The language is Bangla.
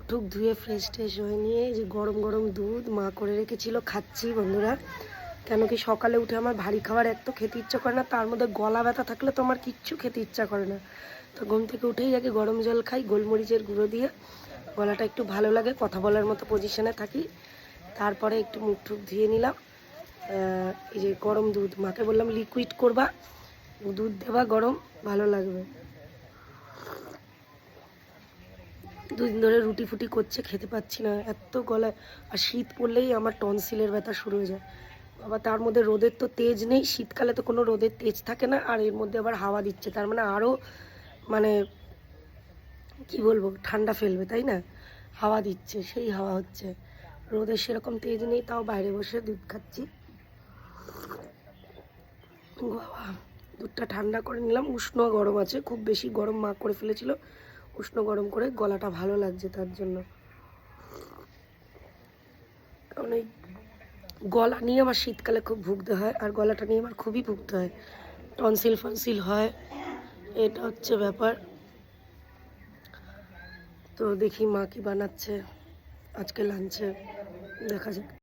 টুক ধুয়ে ফ্রেশ ট্রেশ হয়ে নিয়ে যে গরম গরম দুধ মা করে রেখেছিল খাচ্ছি বন্ধুরা। কেন কি সকালে উঠে আমার ভারী খাবার এক তো খেতে ইচ্ছা করে না, তার মধ্যে গলা ব্যথা থাকলে তো আমার কিচ্ছু খেতে ইচ্ছা করে না। তো ঘুম থেকে উঠেই আগে গরম জল খাই গোলমরিচের গুঁড়ো দিয়ে, গলাটা একটু ভালো লাগে, কথা বলার মতো পজিশনে থাকি। তারপরে একটু মুখ টুক ধুয়ে নিলাম। এই যে গরম দুধ, মাকে বললাম লিকুইড করবা, দুধ দেবা গরম, ভালো লাগবে। দুদিন ধরে রুটি ফুটি করছে, খেতে পাচ্ছি না, এত গলায়। আর শীত পড়লেই আমার টনসিলের ব্যথা শুরু হয়ে যায়। আবার তার মধ্যে রোদের তো তেজ নেই, শীতকালে তো কোনো রোদের তেজ থাকে না, আর এর মধ্যে আবার হাওয়া দিচ্ছে, তার মানে আরও মানে কি বলবো, ঠান্ডা ফেলবে তাই না। হাওয়া দিচ্ছে, সেই হাওয়া হচ্ছে, রোদের সেরকম তেজ নেই, তাও বাইরে বসে দুধ খাচ্ছি। বাবা, দুধটা ঠান্ডা করে নিলাম, উষ্ণ গরম আছে, খুব বেশি গরম মা করে ফেলেছিল, উষ্ণ গরম করে গলাটা ভালো লাগছে তার জন্য। কারণ এই গলা নিয়ে আমার শীতকালে খুব ভুগতে হয়, আর গলাটা নিয়ে আমার খুবই ভুগতে হয়, টনসিল ফনসিল হয়, এটা হচ্ছে ব্যাপার। তো দেখি মা কি বানাচ্ছে আজকে লাঞ্চে, দেখা যাক।